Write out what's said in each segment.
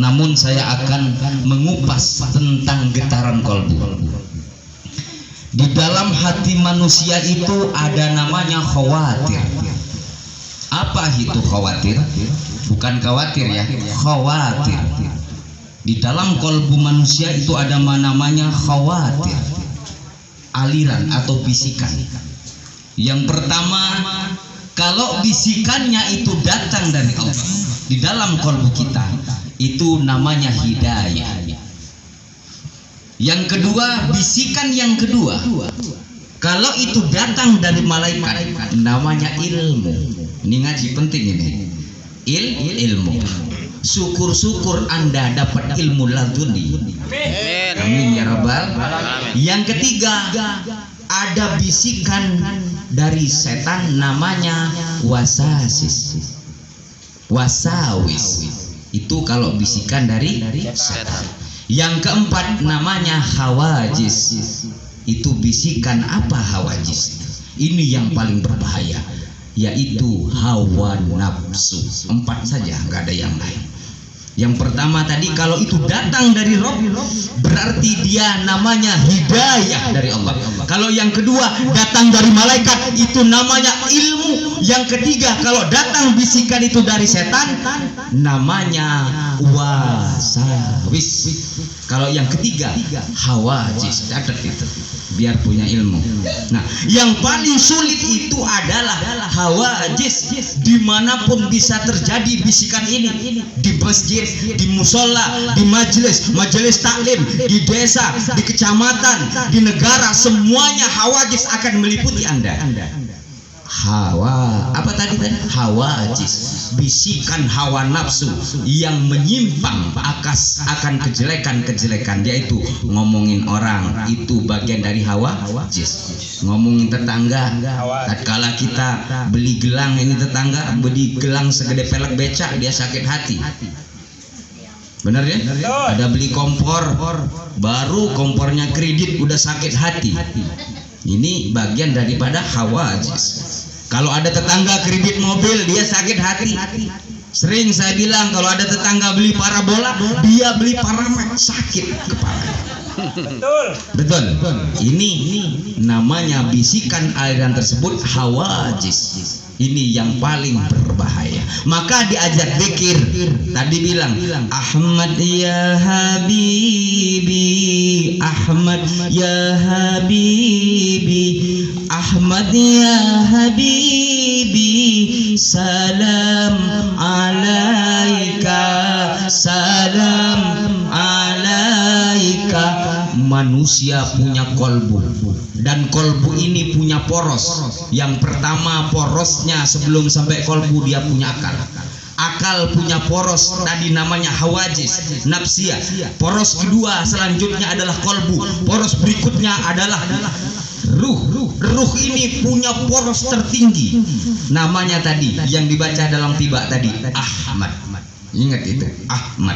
namun saya akan mengupas tentang getaran kolbu. Di dalam hati manusia itu ada namanya khawatir. Apa itu khawatir? Bukan khawatir ya, khawatir. Di dalam kolbu manusia itu ada namanya khawatir, aliran atau bisikan. Yang pertama, kalau bisikannya itu datang dari Allah di dalam kolbu kita, itu namanya hidayah. Yang kedua, bisikan yang kedua, kalau itu datang dari malaikat, namanya ilmu. Ini ngaji penting ini. Ilmu. Syukur-syukur Anda dapat ilmu laduni. Amin ya rabbal. Yang ketiga, ada bisikan dari setan namanya wasawis. Itu kalau bisikan dari setan. Yang keempat namanya hawajis. Itu bisikan apa hawajis? Ini yang paling berbahaya, yaitu hawa nafsu. 4 saja, nggak ada yang lain. Yang pertama tadi, kalau itu datang dari Rob, berarti dia namanya hidayah dari Allah. Kalau yang kedua datang dari malaikat, itu namanya ilmu. Yang ketiga, kalau datang bisikan itu dari setan, namanya wasawis. Kalau yang ketiga hawajis. Catat itu biar punya ilmu. Nah, yang paling sulit itu adalah hawajis. Dimanapun bisa terjadi bisikan ini, di masjid, di musola, di majelis taklim, di desa, di kecamatan, di negara, semuanya hawajis akan meliputi Anda. Apa tadi? Hawajis, bisikan hawa nafsu yang menyimpang akan kejelekan, yaitu ngomongin orang, itu bagian dari hawajis. Ngomongin tetangga, tatkala kita beli gelang, ini tetangga beli gelang segede pelek becak, dia sakit hati. Benar ya? Ada beli kompor, baru kompornya kredit udah sakit hati. Ini bagian daripada hawajis. Kalau ada tetangga kredit mobil, dia sakit hati. Sering saya bilang, kalau ada tetangga beli parabola, dia beli paramek, sakit kepala. Betul. Ini namanya bisikan aliran tersebut hawajis. Ini yang paling berbahaya. Maka diajak zikir. Tadi bilang, Ahmad ya Habibi, Ahmad ya Habibi, Ahmad ya Habibi, salam alaika, salam alaika. Manusia punya kolbu, dan kolbu ini punya poros. Yang pertama, porosnya sebelum sampai kolbu dia punya akal. Akal punya poros, tadi namanya hawajis, nafsiyah. Poros kedua selanjutnya adalah kolbu. Poros berikutnya adalah ruh. Ruh ini punya poros tertinggi, namanya tadi yang dibaca dalam tiba tadi, Ahmad. Ingat itu, Ahmad.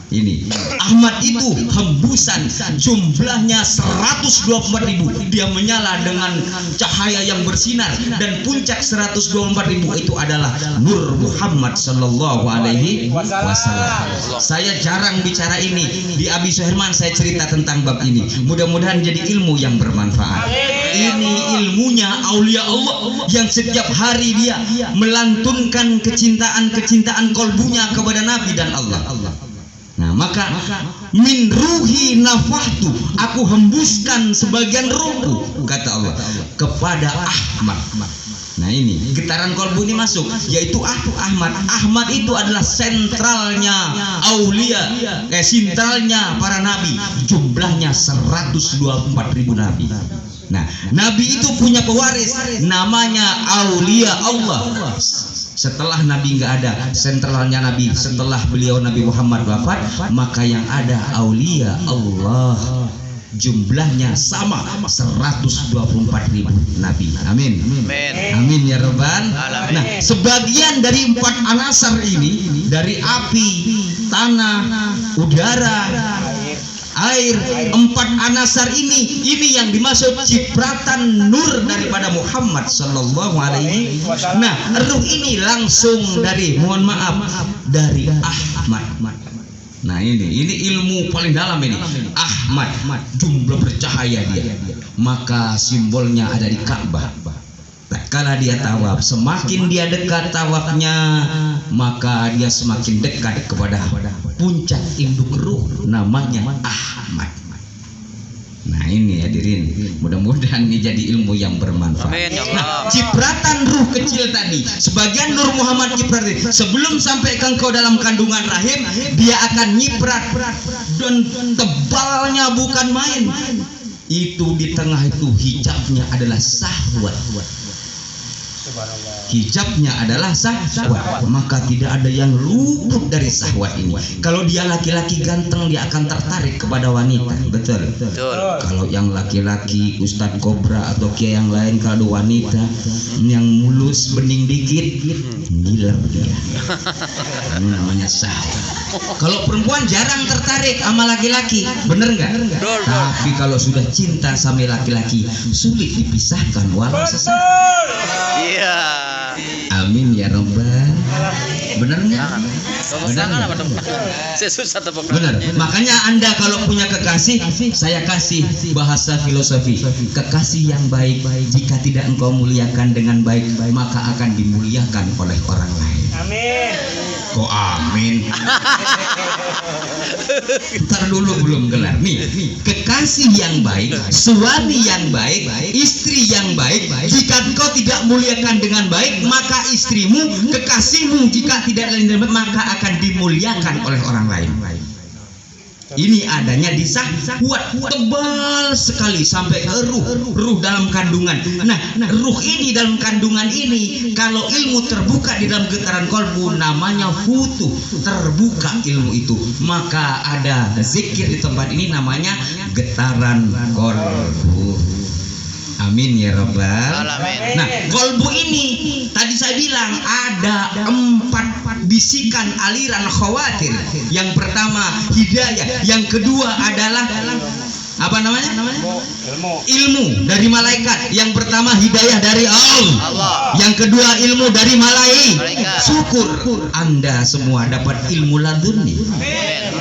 Ini Ahmad itu hembusan, jumlahnya 124.000. Dia menyala dengan cahaya yang bersinar, dan puncak 124.000 itu adalah Nur Muhammad Sallallahu Alaihi Wasallam. Saya jarang bicara ini, di Abi Suherman saya cerita tentang bab ini. Mudah-mudahan jadi ilmu yang bermanfaat. Ini ilmunya aulia Allah yang setiap hari dia melantunkan kecintaan kolbunya kepada Nabi dan Allah. Nah, maka min ruhi nafahtu, aku hembuskan sebagian ruhku, kata Allah, kepada Ahmad. Nah, ini getaran kolbu ini masuk, yaitu Ahmad. Ahmad itu adalah sentralnya aulia, sentralnya para nabi. Jumlahnya 124.000 nabi. Nah, nabi itu punya pewaris, namanya aulia Allah. Setelah Nabi nggak ada, sentralnya Nabi, setelah beliau Nabi Muhammad wafat, maka yang ada aulia Allah. Jumlahnya sama, 124.000 Nabi. Amin. Amin ya Rabbal. Nah, sebagian dari 4 anasar ini, dari api, tanah, udara, air, 4 anasar ini yang dimaksud cipratan nur daripada Muhammad Sallallahu Alaihi Wasallam. Nah, ruh ini langsung dari, mohon maaf, dari Ahmad. Nah ini ilmu paling dalam ini. Ahmad, jumlah bercahaya dia. Maka simbolnya ada di Ka'bah. Tatkala dia tawaf, semakin dia dekat tawafnya, maka dia semakin dekat kepada puncak induk ruh, namanya Ahmad. Nah ini hadirin, mudah-mudahan ini jadi ilmu yang bermanfaat. Nah, cipratan ruh kecil tadi, sebagian Nur Muhammad ciprat sebelum sampai ke engkau dalam kandungan rahim, dia akan nyiprat dan tebalnya bukan main. Itu di tengah itu hijabnya adalah syahwat. Hijabnya adalah syahwat, maka tidak ada yang luput dari syahwat ini. Kalau dia laki-laki ganteng, dia akan tertarik kepada wanita, betul. Kalau yang laki-laki Ustadz Kobra atau kiai yang lain, kalau ada wanita yang mulus bening dikit, ngiler dia. Ini namanya syahwat. Kalau perempuan jarang tertarik sama laki-laki, bener nggak? Tapi kalau sudah cinta sama laki-laki, sulit dipisahkan walau sesaat. Iya. Amin ya Rabbal. Benar nggak? Benar. Benar. Makanya Anda kalau punya kekasih, saya kasih bahasa filosofi. Kekasih yang baik, jika tidak engkau muliakan dengan baik, maka akan dimuliakan oleh orang lain. Amin. Kok amin? Ntar dulu belum gelar. Nih, kekasih yang baik, suami yang baik, istri yang baik. Jika engkau tidak muliakan dengan baik, maka istrimu, kekasihmu, jika tidak lain maka akan dimuliakan oleh orang lain. Ini adanya di syahwat, tebal sekali sampai ke ruh dalam kandungan. Nah, ruh ini dalam kandungan ini, kalau ilmu terbuka di dalam getaran kolbu, namanya futuh, terbuka ilmu itu. Maka ada zikir di tempat ini namanya getaran kolbu. Amin ya Rabbal. Nah, kolbu ini tadi saya bilang ada 4 bisikan aliran khawatir. Yang pertama hidayah, yang kedua adalah apa namanya? Ilmu dari malaikat. Yang pertama hidayah dari Allah. Yang kedua ilmu dari malaikat. Syukur Anda semua dapat ilmu laduni.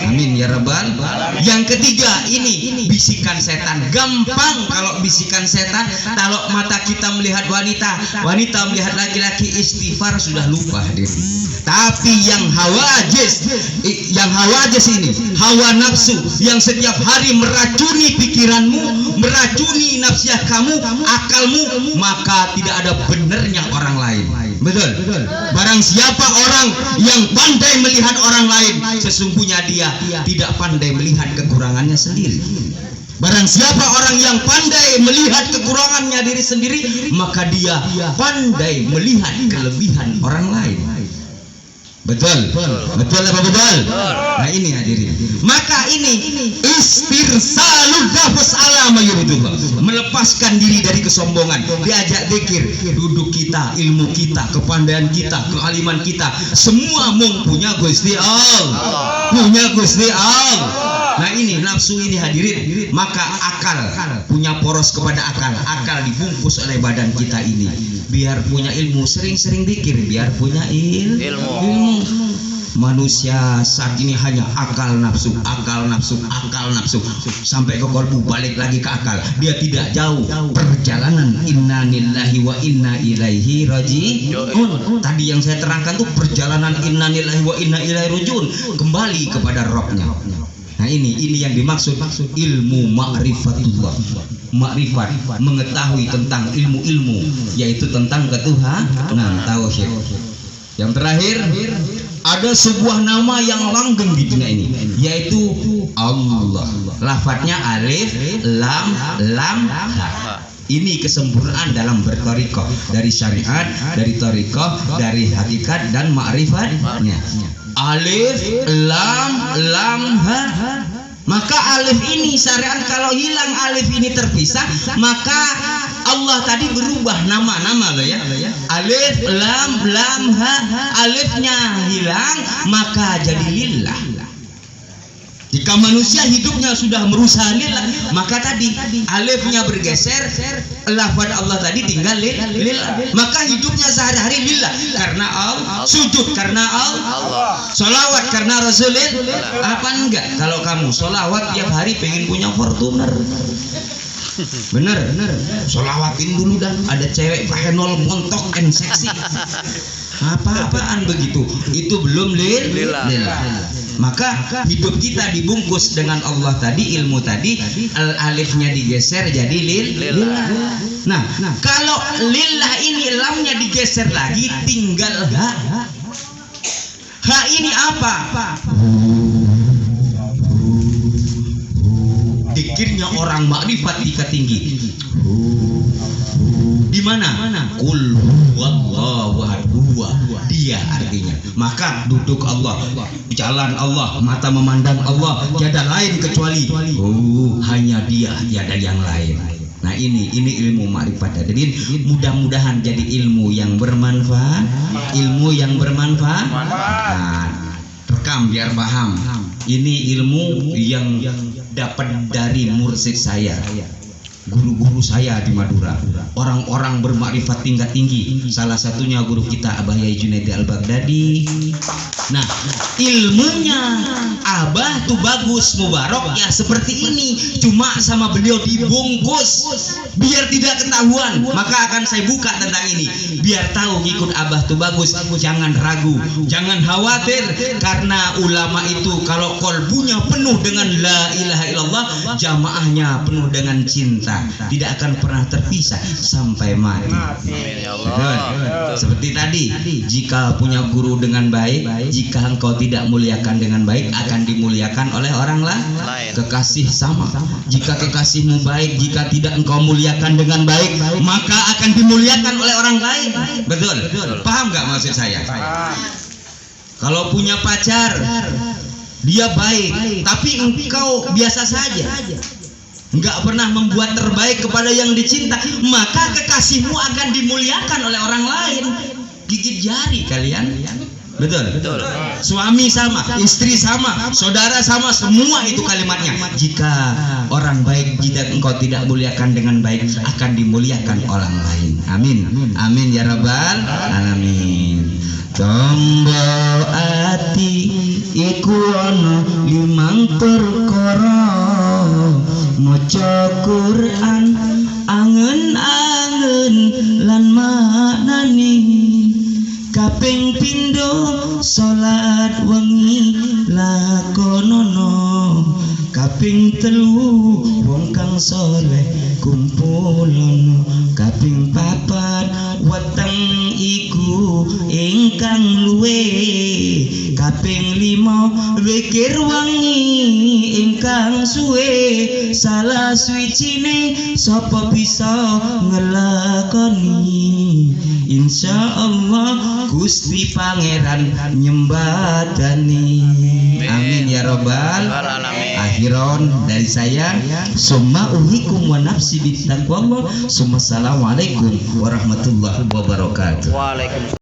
Amin ya Rabbal. Yang ketiga ini bisikan setan. Gampang kalau bisikan setan. Kalau mata kita melihat wanita melihat laki-laki, istighfar sudah lupa diri. Tapi yang hawajis ini, hawa nafsu yang setiap hari meracuni pikiranmu, meracuni nafsiyah kamu, akalmu, maka tidak ada benernya orang lain. Betul. Barang siapa orang yang pandai melihat orang lain, sesungguhnya dia tidak pandai melihat kekurangannya sendiri. Barang siapa orang yang pandai melihat kekurangannya diri sendiri, maka dia pandai melihat kelebihan orang lain. Betul apa betul? Nah ini hadirin. Maka ini istirsalul nafs ala ma yuridullah, melepaskan diri dari kesombongan, diajak zikir. Duduk kita, ilmu kita, kepandaian kita, kealiman kita, semua punya Gusti Allah. Punya Gusti Allah. Nah ini nafsu ini hadirin. Maka akal punya poros kepada akal dibungkus oleh badan kita ini. Biar punya ilmu, sering-sering zikir, biar punya ilmu. Manusia saat ini hanya akal nafsu sampai ke kolbu, balik lagi ke akal. Dia tidak jauh perjalanan inna lillahi wa inna ilaihi raji'un. Tadi yang saya terangkan tuh perjalanan inna lillahi wa inna ilaihi raji'un, kembali kepada Rabbnya. Nah ini yang dimaksud ilmu ma'rifatullah. Ma'rifat, mengetahui tentang ilmu-ilmu, yaitu tentang ketuhanan, tauhid. Yang terakhir, ada sebuah nama yang langgeng di dunia ini, yaitu Allah. Lafadznya alif, lam, ha. Ini kesempurnaan dalam bertorikoh, dari syariat, dari torikoh, dari hakikat dan ma'rifatnya. Alif, lam, ha. Maka alif ini syariat, kalau hilang alif ini terpisah, maka Allah tadi berubah nama loh ya. Alif, lam, ha. Alifnya hilang, maka jadi lillah. Jika manusia hidupnya sudah merusak lillah, maka tadi alifnya bergeser, lafaz Allah tadi tinggal lillah. Maka hidupnya sehari-hari lillah, karena Allah, sujud karena Allah, sholawat karena Rasulullah. Apa enggak? Kalau kamu sholawat tiap hari pengen punya Fortuner, bener, sholawatin dulu dan ada cewek pakai nol montok and seksi. Apa-apaan begitu? Itu belum lillah. Maka hidup kita dibungkus dengan Allah tadi, ilmu tadi, alifnya digeser jadi lillah. Nah, kalau lillah ini lamnya digeser lagi, tinggal ha. Ha ini apa? Dikirnya orang makrifat tingkat tinggi. Di mana? Kul huwallahu ahad, dia artinya. Maka duduk Allah, jalan Allah, mata memandang Allah, tiada lain kecuali hanya dia, tiada yang lain. Nah ini ilmu makrifat. Jadi mudah-mudahan jadi ilmu yang bermanfaat, Nah, rekam biar paham. Ini ilmu yang dapat dari mursyid saya, guru-guru saya di Madura, orang-orang bermakrifat tingkat tinggi. Salah satunya guru kita Abah Yai Junaidi Al-Baghdadi. Nah, ilmunya Abah tuh bagus, mubarok ya seperti ini. Cuma sama beliau dibungkus biar tidak ketahuan. Maka akan saya buka tentang ini biar tahu ngikut Abah tuh bagus. Jangan ragu, jangan khawatir, karena ulama itu kalau kolbunya penuh dengan la ilaha illallah, jamaahnya penuh dengan cinta, tidak akan pernah terpisah sampai mati. Seperti tadi, jika punya guru dengan baik, jika engkau tidak muliakan dengan baik, akan dimuliakan oleh orang lain. Kekasih sama. Jika kekasihmu baik, jika tidak engkau muliakan dengan baik, maka akan dimuliakan oleh orang lain. Betul? Paham nggak maksud saya? Kalau punya pacar, dia baik, tapi engkau biasa saja, enggak pernah membuat terbaik kepada yang dicinta, maka kekasihmu akan dimuliakan oleh orang lain. Gigit jari kalian. Betul. Suami sama, istri sama, saudara sama, semua itu kalimatnya. Jika orang baik, jika engkau tidak muliakan dengan baik, akan dimuliakan orang lain. Amin ya rabbal alamin. Tombo ati iku ana limang perkara, maca Quran angen-angen lan maknani, kaping pindho salat wengi lakonono, kaping telu wong kang saleh kumpulono, kaping papat weteng iku ingkang luwe, kaping lima zikir wengi ingkang suwe, salah suwijine sapa bisa ngelakoni, insyaallah Gusti Pangeran nyembadani. Amin ya robbal alamin. Akhiron dari saya, summa uhikum wa nafsi bittaqwallah. Assalamualaikum warahmatullahi wabarakatuh. Waalaikumsalam.